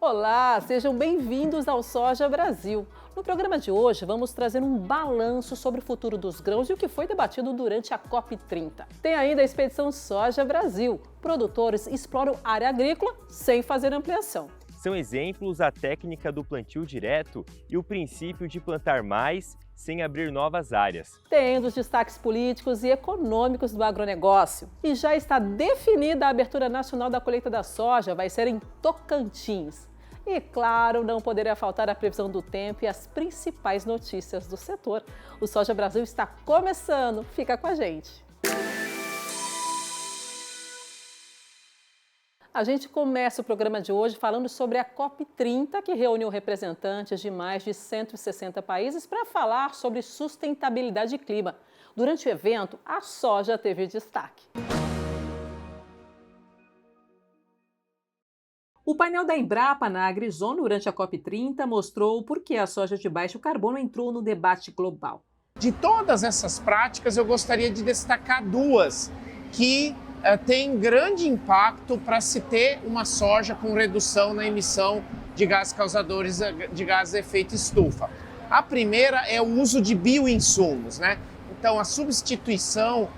Olá, sejam bem-vindos ao Soja Brasil. No programa de hoje, vamos trazer um balanço sobre o futuro dos grãos e o que foi debatido durante a COP30. Tem ainda a expedição Soja Brasil. Produtores exploram área agrícola sem fazer ampliação. São exemplos a técnica do plantio direto e o princípio de plantar mais sem abrir novas áreas. Tem os destaques políticos e econômicos do agronegócio. E já está definida a abertura nacional da colheita da soja, vai ser em Tocantins. E, claro, não poderia faltar a previsão do tempo e as principais notícias do setor. O Soja Brasil está começando. Fica com a gente. A gente começa o programa de hoje falando sobre a COP30, que reuniu representantes de mais de 160 países para falar sobre sustentabilidade e clima. Durante o evento, a soja teve destaque. O painel da Embrapa na AgriZone durante a COP30 mostrou por que a soja de baixo carbono entrou no debate global. De todas essas práticas, eu gostaria de destacar duas que têm grande impacto para se ter uma soja com redução na emissão de gases causadores de gases de efeito estufa. A primeira é o uso de bioinsumos, né? Então, a substituição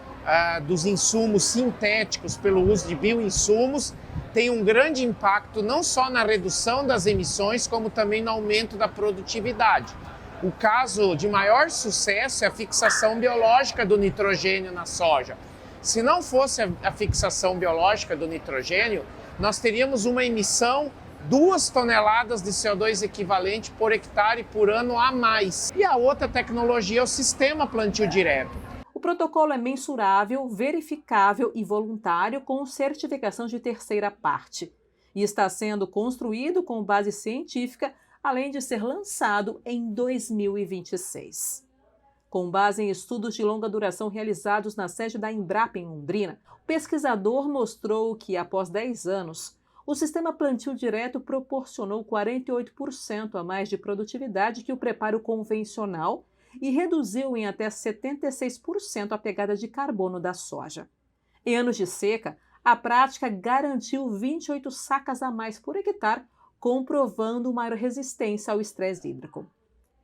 dos insumos sintéticos pelo uso de bioinsumos tem um grande impacto não só na redução das emissões, como também no aumento da produtividade. O caso de maior sucesso é a fixação biológica do nitrogênio na soja. Se não fosse a fixação biológica do nitrogênio, nós teríamos uma emissão 2 toneladas de CO2 equivalente por hectare por ano a mais. E a outra tecnologia é o sistema plantio direto. O protocolo é mensurável, verificável e voluntário com certificação de terceira parte. E está sendo construído com base científica, além de ser lançado em 2026. Com base em estudos de longa duração realizados na sede da Embrapa em Londrina, o pesquisador mostrou que, após 10 anos, o sistema plantio direto proporcionou 48% a mais de produtividade que o preparo convencional e reduziu em até 76% a pegada de carbono da soja. Em anos de seca, a prática garantiu 28 sacas a mais por hectare, comprovando maior resistência ao estresse hídrico.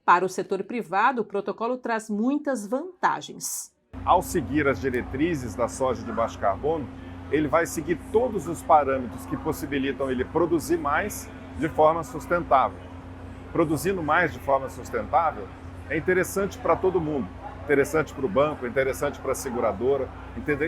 Para o setor privado, o protocolo traz muitas vantagens. Ao seguir as diretrizes da soja de baixo carbono, ele vai seguir todos os parâmetros que possibilitam ele produzir mais de forma sustentável. Produzindo mais de forma sustentável é interessante para todo mundo. Interessante para o banco, interessante para a seguradora,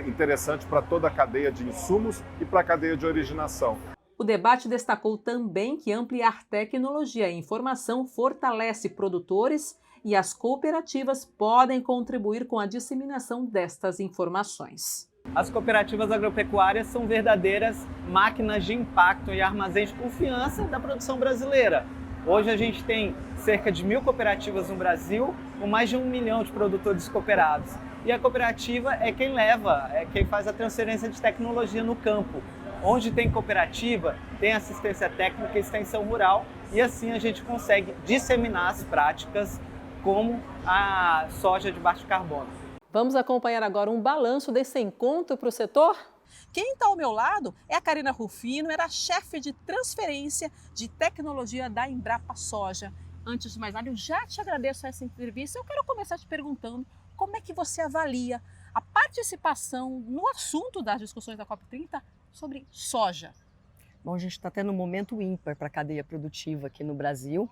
interessante para toda a cadeia de insumos e para a cadeia de originação. O debate destacou também que ampliar tecnologia e informação fortalece produtores e as cooperativas podem contribuir com a disseminação destas informações. As cooperativas agropecuárias são verdadeiras máquinas de impacto e armazéns de confiança da produção brasileira. Hoje a gente tem cerca de 1.000 cooperativas no Brasil, com mais de 1 milhão de produtores cooperados. E a cooperativa é quem quem faz a transferência de tecnologia no campo. Onde tem cooperativa, tem assistência técnica e extensão rural e assim a gente consegue disseminar as práticas como a soja de baixo carbono. Vamos acompanhar agora um balanço desse encontro para o setor? Quem está ao meu lado é a Karina Rufino, era chefe de transferência de tecnologia da Embrapa Soja. Antes de mais nada, eu já te agradeço essa entrevista. Eu quero começar te perguntando como é que você avalia a participação no assunto das discussões da COP30 sobre soja. Bom, a gente está tendo um momento ímpar para a cadeia produtiva aqui no Brasil.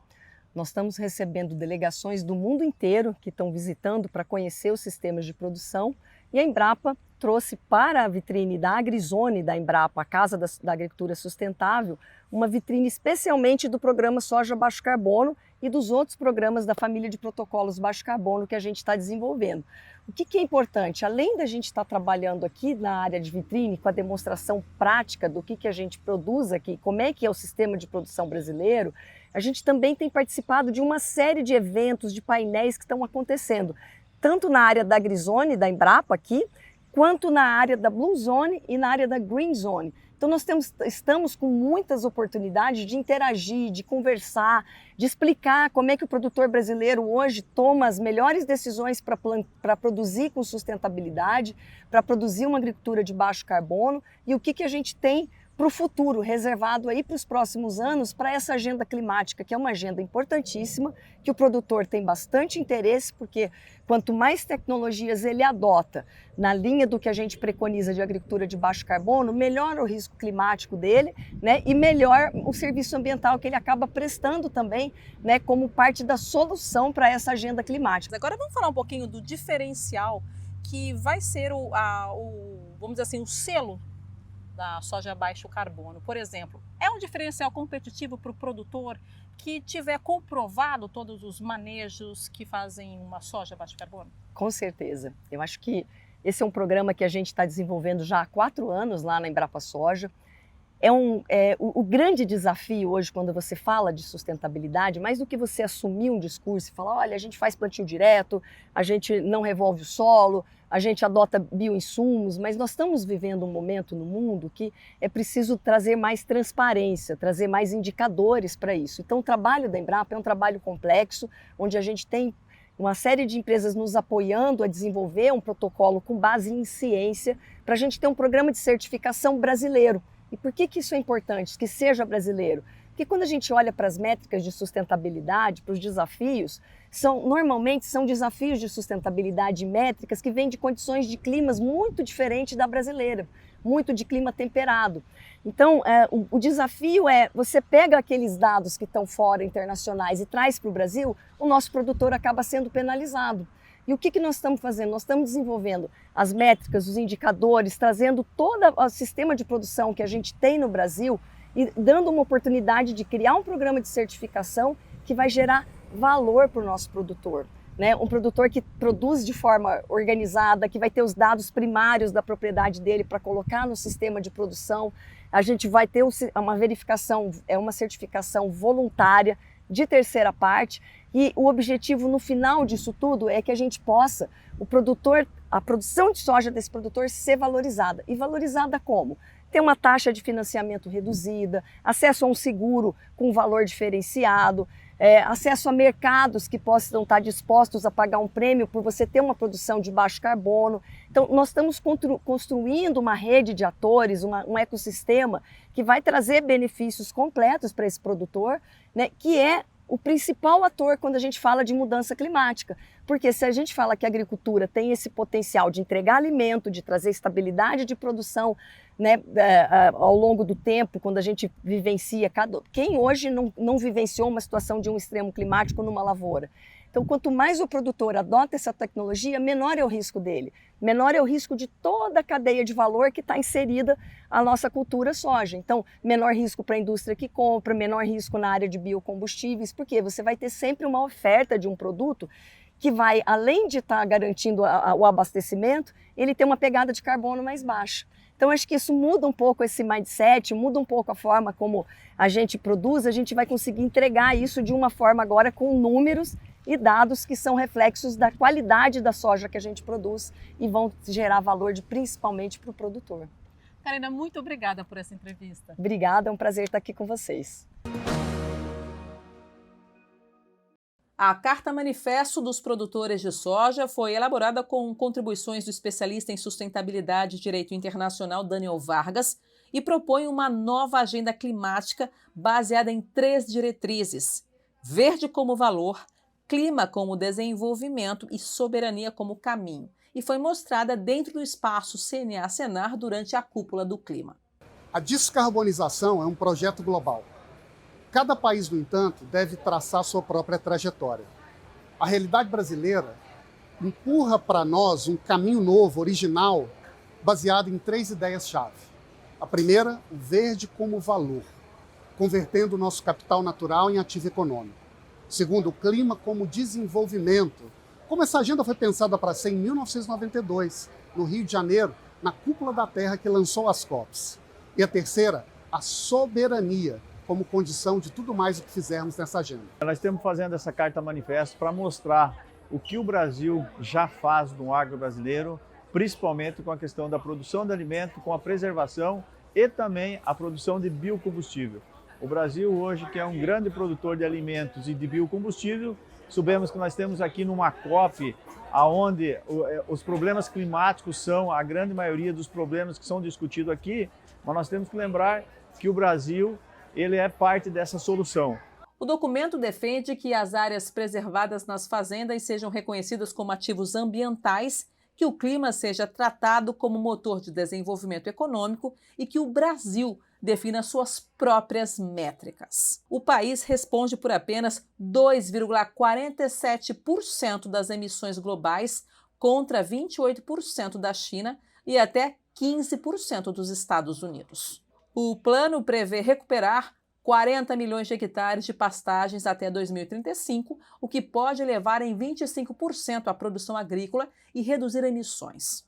Nós estamos recebendo delegações do mundo inteiro que estão visitando para conhecer os sistemas de produção e a Embrapa trouxe para a vitrine da AgriZone da Embrapa, a Casa da Agricultura Sustentável, uma vitrine especialmente do programa Soja Baixo Carbono e dos outros programas da família de protocolos baixo carbono que a gente está desenvolvendo. O que é importante? Além da gente estar trabalhando aqui na área de vitrine com a demonstração prática do que a gente produz aqui, como é que é o sistema de produção brasileiro, a gente também tem participado de uma série de eventos, de painéis que estão acontecendo, tanto na área da AgriZone, da Embrapa aqui, quanto na área da Blue Zone e na área da Green Zone. Então nós estamos com muitas oportunidades de interagir, de conversar, de explicar como é que o produtor brasileiro hoje toma as melhores decisões para produzir com sustentabilidade, para produzir uma agricultura de baixo carbono e o que a gente tem para o futuro, reservado aí para os próximos anos, para essa agenda climática, que é uma agenda importantíssima, que o produtor tem bastante interesse, porque quanto mais tecnologias ele adota na linha do que a gente preconiza de agricultura de baixo carbono, melhor o risco climático dele, né, e melhor o serviço ambiental que ele acaba prestando também, né, como parte da solução para essa agenda climática. Agora vamos falar um pouquinho do diferencial que vai ser vamos dizer assim, o selo da soja baixo carbono. Por exemplo, é um diferencial competitivo para o produtor que tiver comprovado todos os manejos que fazem uma soja baixo carbono? Com certeza. Eu acho que esse é um programa que a gente está desenvolvendo já há 4 anos lá na Embrapa Soja. O grande desafio hoje, quando você fala de sustentabilidade, mais do que você assumir um discurso e falar, olha, a gente faz plantio direto, a gente não revolve o solo, a gente adota bioinsumos, mas nós estamos vivendo um momento no mundo que é preciso trazer mais transparência, trazer mais indicadores para isso. Então o trabalho da Embrapa é um trabalho complexo, onde a gente tem uma série de empresas nos apoiando a desenvolver um protocolo com base em ciência, para a gente ter um programa de certificação brasileiro. E por que isso é importante, que seja brasileiro? Porque quando a gente olha para as métricas de sustentabilidade, para os desafios, normalmente são desafios de sustentabilidade métricas que vêm de condições de climas muito diferentes da brasileira, muito de clima temperado. Então, o desafio é, você pega aqueles dados que estão fora, internacionais, e traz para o Brasil, o nosso produtor acaba sendo penalizado. E o que nós estamos fazendo? Nós estamos desenvolvendo as métricas, os indicadores, trazendo todo o sistema de produção que a gente tem no Brasil e dando uma oportunidade de criar um programa de certificação que vai gerar valor para o nosso produtor, né? Um produtor que produz de forma organizada, que vai ter os dados primários da propriedade dele para colocar no sistema de produção. A gente vai ter uma verificação, uma certificação voluntária de terceira parte. E o objetivo no final disso tudo é que a gente possa, a produção de soja desse produtor ser valorizada. E valorizada como? Ter uma taxa de financiamento reduzida, acesso a um seguro com valor diferenciado, acesso a mercados que possam estar dispostos a pagar um prêmio por você ter uma produção de baixo carbono. Então, nós estamos construindo uma rede de atores, um ecossistema que vai trazer benefícios completos para esse produtor, né, que é o principal ator quando a gente fala de mudança climática. Porque se a gente fala que a agricultura tem esse potencial de entregar alimento, de trazer estabilidade de produção, né, ao longo do tempo, quando a gente vivencia, quem hoje não vivenciou uma situação de um extremo climático numa lavoura? Então, quanto mais o produtor adota essa tecnologia, menor é o risco dele, menor é o risco de toda a cadeia de valor que está inserida a nossa cultura soja. Então, menor risco para a indústria que compra, menor risco na área de biocombustíveis, porque você vai ter sempre uma oferta de um produto que vai, além de estar garantindo o abastecimento, ele tem uma pegada de carbono mais baixa. Então, acho que isso muda um pouco esse mindset, muda um pouco a forma como a gente produz, a gente vai conseguir entregar isso de uma forma agora com números e dados que são reflexos da qualidade da soja que a gente produz e vão gerar valor principalmente para o produtor. Karina, muito obrigada por essa entrevista. Obrigada, é um prazer estar aqui com vocês. A Carta Manifesto dos Produtores de Soja foi elaborada com contribuições do especialista em sustentabilidade e direito internacional Daniel Vargas e propõe uma nova agenda climática baseada em 3 diretrizes: verde como valor, clima como desenvolvimento e soberania como caminho, e foi mostrada dentro do espaço CNA-Senar durante a Cúpula do Clima. A descarbonização é um projeto global. Cada país, no entanto, deve traçar sua própria trajetória. A realidade brasileira empurra para nós um caminho novo, original, baseado em 3 ideias-chave. A primeira, o verde como valor, convertendo o nosso capital natural em ativo econômico. Segundo, o clima como desenvolvimento, como essa agenda foi pensada para ser em 1992, no Rio de Janeiro, na Cúpula da Terra que lançou as COPs. E a terceira, a soberania, como condição de tudo mais o que fizermos nessa agenda. Nós estamos fazendo essa carta manifesto para mostrar o que o Brasil já faz no agro brasileiro, principalmente com a questão da produção de alimento, com a preservação e também a produção de biocombustível. O Brasil hoje, que é um grande produtor de alimentos e de biocombustível, sabemos que nós temos aqui numa COP, onde os problemas climáticos são a grande maioria dos problemas que são discutidos aqui, mas nós temos que lembrar que o Brasil ele é parte dessa solução. O documento defende que as áreas preservadas nas fazendas sejam reconhecidas como ativos ambientais, que o clima seja tratado como motor de desenvolvimento econômico e que o Brasil defina suas próprias métricas. O país responde por apenas 2,47% das emissões globais, contra 28% da China e até 15% dos Estados Unidos. O plano prevê recuperar 40 milhões de hectares de pastagens até 2035, o que pode levar em 25% a produção agrícola e reduzir emissões.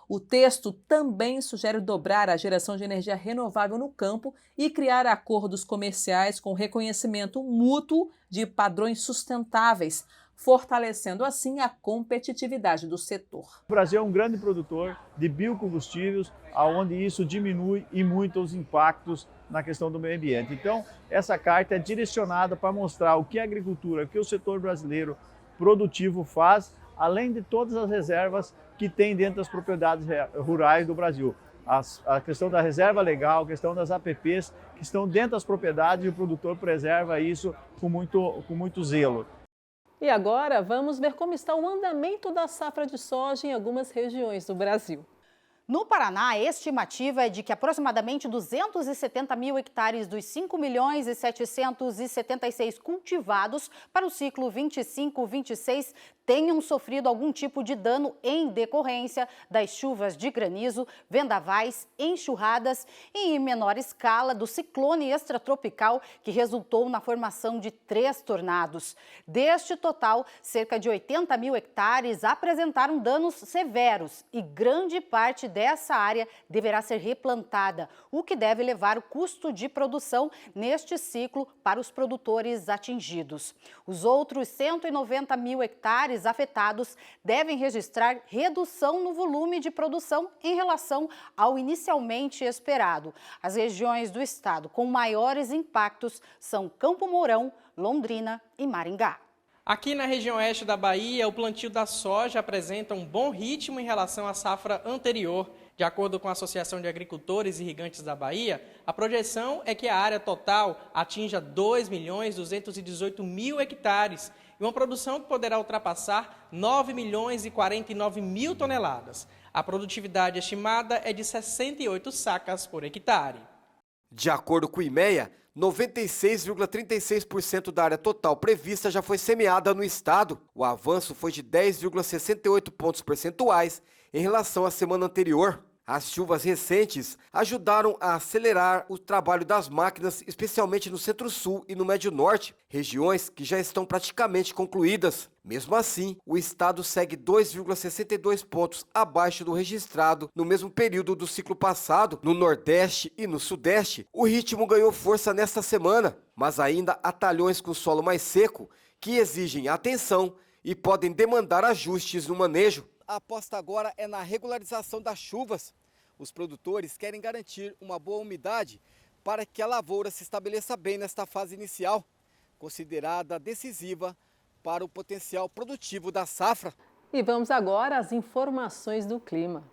O texto também sugere dobrar a geração de energia renovável no campo e criar acordos comerciais com reconhecimento mútuo de padrões sustentáveis, fortalecendo assim a competitividade do setor. O Brasil é um grande produtor de biocombustíveis, onde isso diminui e muito os impactos na questão do meio ambiente. Então, essa carta é direcionada para mostrar o que a agricultura, o que o setor brasileiro produtivo faz, além de todas as reservas que tem dentro das propriedades rurais do Brasil. A questão da reserva legal, a questão das APPs, que estão dentro das propriedades e o produtor preserva isso com muito zelo. E agora vamos ver como está o andamento da safra de soja em algumas regiões do Brasil. No Paraná, a estimativa é de que aproximadamente 270 mil hectares dos 5 milhões e 776 cultivados para o ciclo 25-26 tenham sofrido algum tipo de dano em decorrência das chuvas de granizo, vendavais, enxurradas e, em menor escala, do ciclone extratropical que resultou na formação de 3 tornados. Deste total, cerca de 80 mil hectares apresentaram danos severos e grande parte dessa área deverá ser replantada, o que deve levar o custo de produção neste ciclo para os produtores atingidos. Os outros 190 mil hectares afetados devem registrar redução no volume de produção em relação ao inicialmente esperado. As regiões do estado com maiores impactos são Campo Mourão, Londrina e Maringá. Aqui na região oeste da Bahia, o plantio da soja apresenta um bom ritmo em relação à safra anterior. De acordo com a Associação de Agricultores Irrigantes da Bahia, a projeção é que a área total atinja 2.218.000 hectares e uma produção que poderá ultrapassar 9.049.000 toneladas. A produtividade estimada é de 68 sacas por hectare. De acordo com o IMEA, 96,36% da área total prevista já foi semeada no estado. O avanço foi de 10,68 pontos percentuais em relação à semana anterior. As chuvas recentes ajudaram a acelerar o trabalho das máquinas, especialmente no Centro-Sul e no Médio-Norte, regiões que já estão praticamente concluídas. Mesmo assim, o estado segue 2,62 pontos abaixo do registrado no mesmo período do ciclo passado. No Nordeste e no Sudeste, o ritmo ganhou força nesta semana, mas ainda há talhões com solo mais seco que exigem atenção e podem demandar ajustes no manejo. A aposta agora é na regularização das chuvas. Os produtores querem garantir uma boa umidade para que a lavoura se estabeleça bem nesta fase inicial, considerada decisiva para o potencial produtivo da safra. E vamos agora às informações do clima.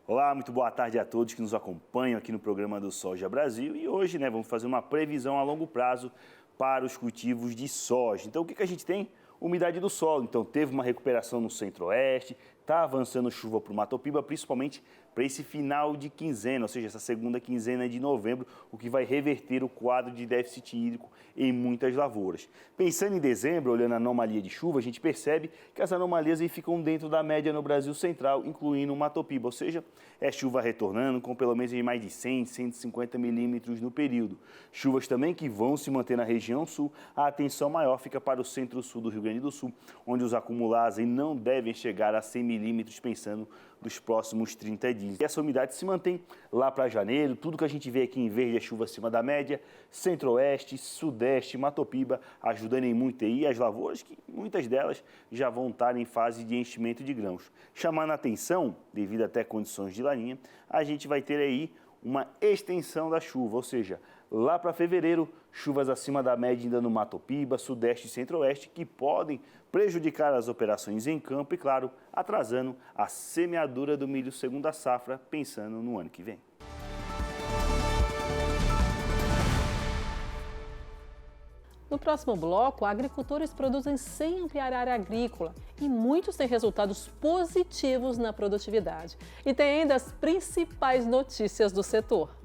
Olá, muito boa tarde a todos que nos acompanham aqui no programa do Soja Brasil. E hoje, vamos fazer uma previsão a longo prazo para os cultivos de soja. Então, o que a gente tem? Umidade do solo. Então, teve uma recuperação no centro-oeste, está avançando chuva para o Matopiba, principalmente para esse final de quinzena, ou seja, essa segunda quinzena de novembro, o que vai reverter o quadro de déficit hídrico em muitas lavouras. Pensando em dezembro, olhando a anomalia de chuva, a gente percebe que as anomalias aí ficam dentro da média no Brasil Central, incluindo o Matopiba, ou seja, é chuva retornando com pelo menos mais de 100, 150 milímetros no período. Chuvas também que vão se manter na região sul, a atenção maior fica para o centro-sul do Rio Grande do Sul, onde os acumulados aí não devem chegar a 100 milímetros pensando dos próximos 30 dias. E essa umidade se mantém lá para janeiro, tudo que a gente vê aqui em verde é chuva acima da média, centro-oeste, sudeste, Matopiba, ajudando em muito aí as lavouras, que muitas delas já vão estar em fase de enchimento de grãos. Chamando a atenção, devido até condições de laninha, a gente vai ter aí uma extensão da chuva, ou seja, lá para fevereiro, chuvas acima da média ainda no Mato Piba, Sudeste e Centro-Oeste, que podem prejudicar as operações em campo e, claro, atrasando a semeadura do milho segunda safra, pensando no ano que vem. No próximo bloco, agricultores produzem sem ampliar a área agrícola e muitos têm resultados positivos na produtividade. E tem ainda as principais notícias do setor.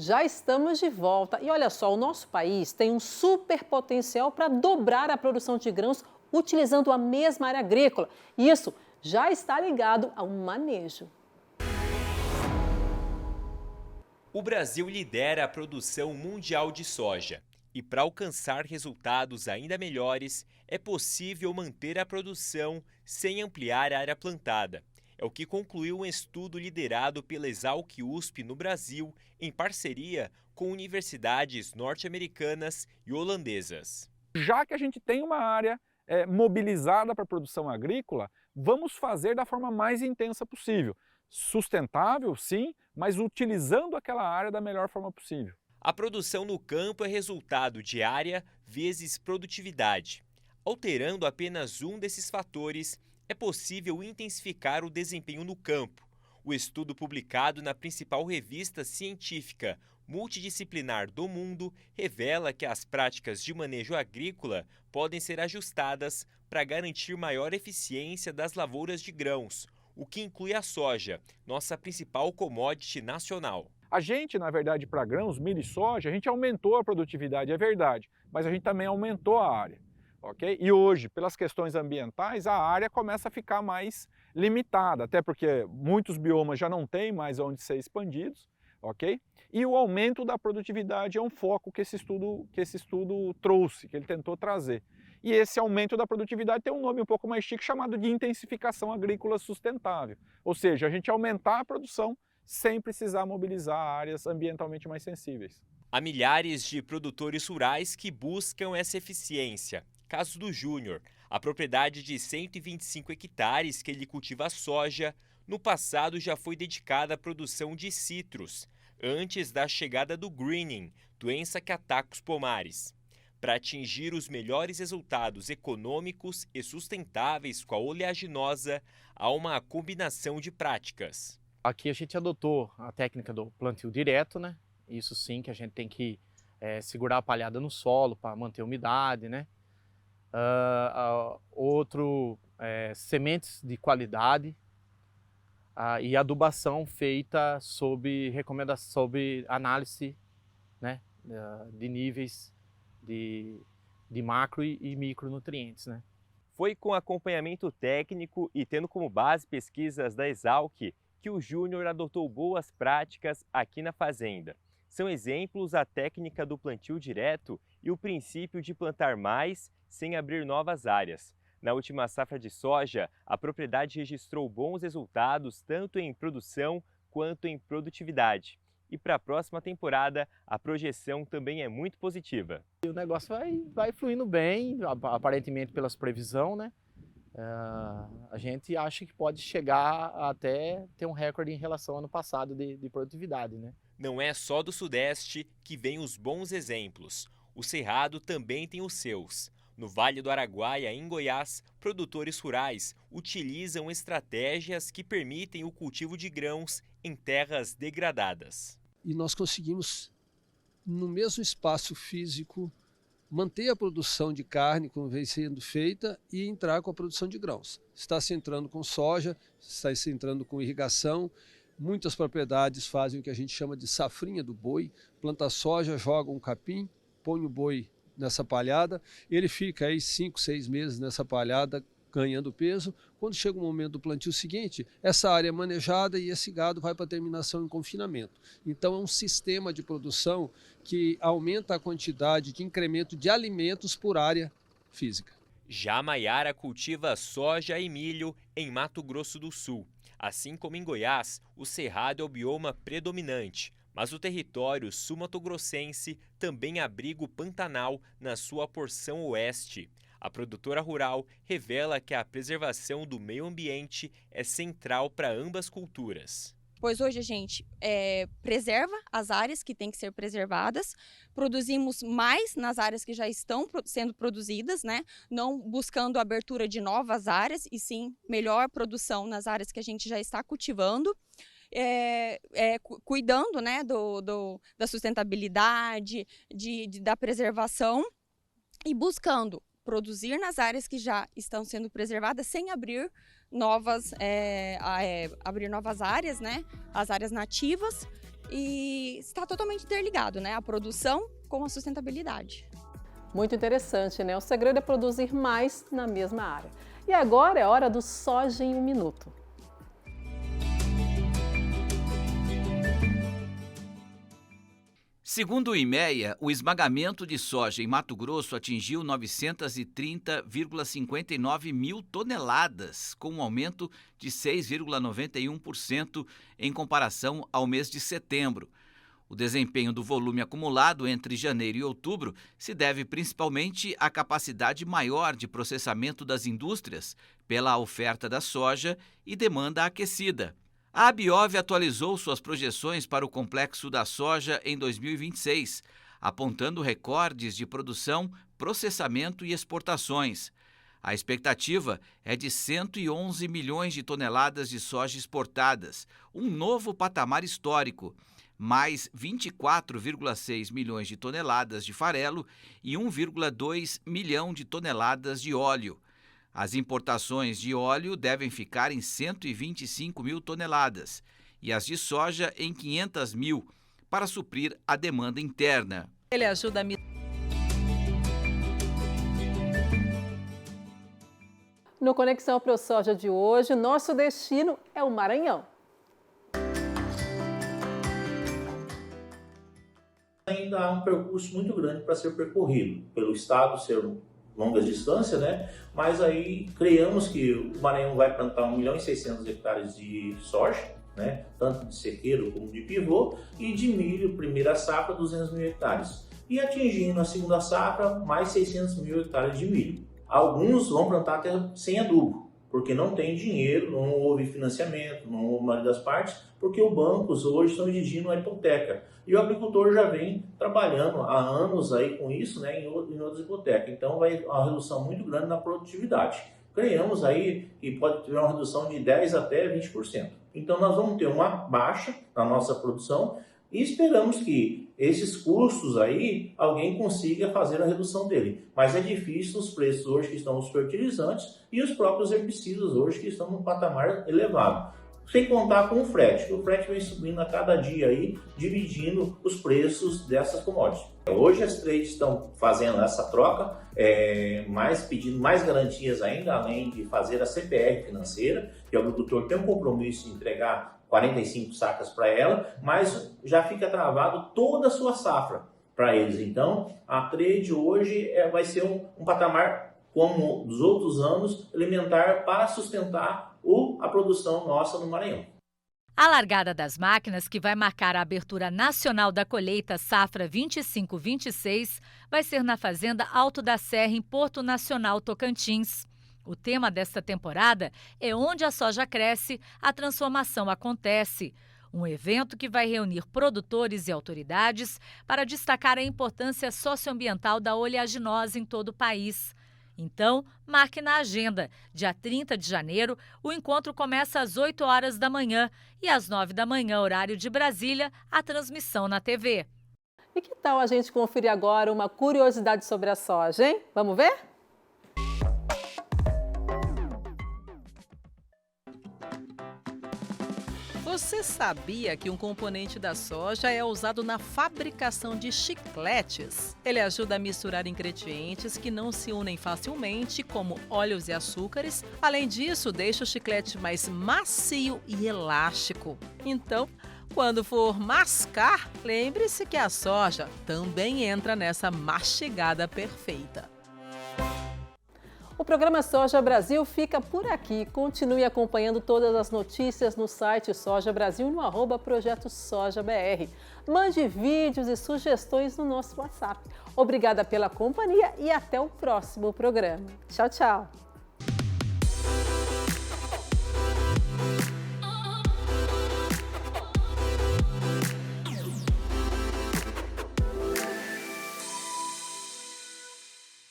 Já estamos de volta e olha só, o nosso país tem um super potencial para dobrar a produção de grãos utilizando a mesma área agrícola. Isso já está ligado a um manejo. O Brasil lidera a produção mundial de soja e para alcançar resultados ainda melhores é possível manter a produção sem ampliar a área plantada. É o que concluiu um estudo liderado pela Exalc-USP no Brasil, em parceria com universidades norte-americanas e holandesas. Já que a gente tem uma área mobilizada para a produção agrícola, vamos fazer da forma mais intensa possível. Sustentável, sim, mas utilizando aquela área da melhor forma possível. A produção no campo é resultado de área vezes produtividade. Alterando apenas um desses fatores, é possível intensificar o desempenho no campo. O estudo publicado na principal revista científica multidisciplinar do mundo revela que as práticas de manejo agrícola podem ser ajustadas para garantir maior eficiência das lavouras de grãos, o que inclui a soja, nossa principal commodity nacional. A gente, na verdade, para grãos, milho e soja, a gente aumentou a produtividade, é verdade, mas a gente também aumentou a área. Okay? E hoje, pelas questões ambientais, a área começa a ficar mais limitada, até porque muitos biomas já não têm mais onde ser expandidos, ok? E o aumento da produtividade é um foco que esse estudo trouxe, que ele tentou trazer. E esse aumento da produtividade tem um nome um pouco mais chique chamado de intensificação agrícola sustentável, ou seja, a gente aumentar a produção sem precisar mobilizar áreas ambientalmente mais sensíveis. Há milhares de produtores rurais que buscam essa eficiência. Caso do Júnior, a propriedade de 125 hectares que ele cultiva soja, no passado já foi dedicada à produção de citros, antes da chegada do greening, doença que ataca os pomares. Para atingir os melhores resultados econômicos e sustentáveis com a oleaginosa, há uma combinação de práticas. Aqui a gente adotou a técnica do plantio direto, né? Isso sim, que a gente tem que segurar a palhada no solo para manter a umidade, né? Sementes de qualidade e adubação feita sob análise, né, de níveis de macro e micronutrientes, né? Foi com acompanhamento técnico e tendo como base pesquisas da Exalc que o Júnior adotou boas práticas aqui na fazenda. São exemplos a técnica do plantio direto e o princípio de plantar mais sem abrir novas áreas. Na última safra de soja, a propriedade registrou bons resultados tanto em produção quanto em produtividade. E para a próxima temporada, a projeção também é muito positiva. O negócio vai fluindo bem, aparentemente pelas previsões, né? A gente acha que pode chegar até ter um recorde em relação ao ano passado de produtividade, né? Não é só do Sudeste que vêm os bons exemplos. O Cerrado também tem os seus. No Vale do Araguaia, em Goiás, produtores rurais utilizam estratégias que permitem o cultivo de grãos em terras degradadas. E nós conseguimos, no mesmo espaço físico, manter a produção de carne como vem sendo feita e entrar com a produção de grãos. Está se entrando com soja, está se entrando com irrigação. Muitas propriedades fazem o que a gente chama de safrinha do boi, planta soja, joga um capim, põe o boi nessa palhada, ele fica aí 5, 6 meses nessa palhada ganhando peso. Quando chega o momento do plantio seguinte, essa área é manejada e esse gado vai para a terminação em confinamento. Então é um sistema de produção que aumenta a quantidade de incremento de alimentos por área física. Já Maiara cultiva soja e milho em Mato Grosso do Sul. Assim como em Goiás, o cerrado é o bioma predominante, mas o território sul-mato-grossense também abriga o Pantanal na sua porção oeste. A produtora rural revela que a preservação do meio ambiente é central para ambas culturas. Pois hoje a gente preserva as áreas que têm que ser preservadas, produzimos mais nas áreas que já estão sendo produzidas, né? Não buscando a abertura de novas áreas, e sim melhor produção nas áreas que a gente já está cultivando. Cuidando, né, da sustentabilidade, da preservação e buscando produzir nas áreas que já estão sendo preservadas sem abrir novas áreas, né, as áreas nativas, e está totalmente interligado, né, a produção com a sustentabilidade. Muito interessante, né? O segredo é produzir mais na mesma área. E agora é hora do Soja em um Minuto. Segundo o IMEA, o esmagamento de soja em Mato Grosso atingiu 930,59 mil toneladas, com um aumento de 6,91% em comparação ao mês de setembro. O desempenho do volume acumulado entre janeiro e outubro se deve principalmente à capacidade maior de processamento das indústrias pela oferta da soja e demanda aquecida. A Abiov atualizou suas projeções para o complexo da soja em 2026, apontando recordes de produção, processamento e exportações. A expectativa é de 111 milhões de toneladas de soja exportadas, um novo patamar histórico, mais 24,6 milhões de toneladas de farelo e 1,2 milhão de toneladas de óleo. As importações de óleo devem ficar em 125 mil toneladas e as de soja em 500 mil, para suprir a demanda interna. Ele ajuda a me... No Conexão ProSoja de hoje, nosso destino é o Maranhão. Ainda há um percurso muito grande para ser percorrido, pelo estado ser longas distâncias, né? Mas aí criamos que o Maranhão vai plantar 1.600.000 hectares de soja, né? Tanto de sequeiro como de pivô, e de milho, primeira safra, 200.000 hectares. E atingindo a segunda safra, mais 600.000 hectares de milho. Alguns vão plantar até sem adubo, porque não tem dinheiro, não houve financiamento, não houve maioria das partes, porque os bancos hoje estão exigindo a hipoteca. E o agricultor já vem trabalhando há anos aí com isso, né, em outras hipotecas. Então vai uma redução muito grande na produtividade. Criamos aí que pode ter uma redução de 10% até 20%. Então nós vamos ter uma baixa na nossa produção e esperamos que esses custos aí, alguém consiga fazer a redução dele. Mas é difícil os preços hoje que estão os fertilizantes e os próprios herbicidas hoje que estão num patamar elevado. Sem contar com o frete. O frete vem subindo a cada dia aí, dividindo os preços dessas commodities. Hoje as trades estão fazendo essa troca, pedindo mais garantias ainda, além de fazer a CPR financeira, que o agricultor tem um compromisso de entregar 45 sacas para ela, mas já fica travado toda a sua safra para eles. Então, a trade hoje vai ser um patamar, como dos outros anos, elementar para sustentar a produção nossa no Maranhão. A largada das máquinas, que vai marcar a abertura nacional da colheita safra 25-26, vai ser na Fazenda Alto da Serra, em Porto Nacional, Tocantins. O tema desta temporada é Onde a Soja Cresce, a Transformação Acontece. Um evento que vai reunir produtores e autoridades para destacar a importância socioambiental da oleaginosa em todo o país. Então, marque na agenda. Dia 30 de janeiro, o encontro começa às 8 horas da manhã e às 9 da manhã, horário de Brasília, a transmissão na TV. E que tal a gente conferir agora uma curiosidade sobre a soja, hein? Vamos ver? Você sabia que um componente da soja é usado na fabricação de chicletes? Ele ajuda a misturar ingredientes que não se unem facilmente, como óleos e açúcares. Além disso, deixa o chiclete mais macio e elástico. Então, quando for mascar, lembre-se que a soja também entra nessa mastigada perfeita. O programa Soja Brasil fica por aqui. Continue acompanhando todas as notícias no site Soja Brasil e no @Projeto Soja BR. Mande vídeos e sugestões no nosso WhatsApp. Obrigada pela companhia e até o próximo programa. Tchau, tchau.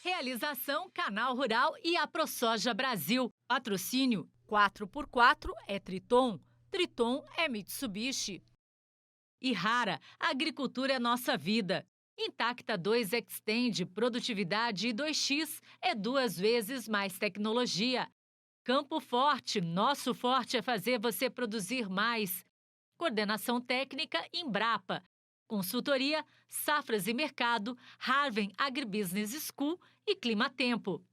Realização Canal Rural e a ProSoja Brasil. Patrocínio 4x4 é Triton, Triton é Mitsubishi. E Rara, agricultura é nossa vida. Intacta 2 Extend, produtividade e 2X é 2 vezes mais tecnologia. Campo Forte, nosso forte é fazer você produzir mais. Coordenação técnica Embrapa. Consultoria, Safras e Mercado, Harvard Agribusiness School e Climatempo.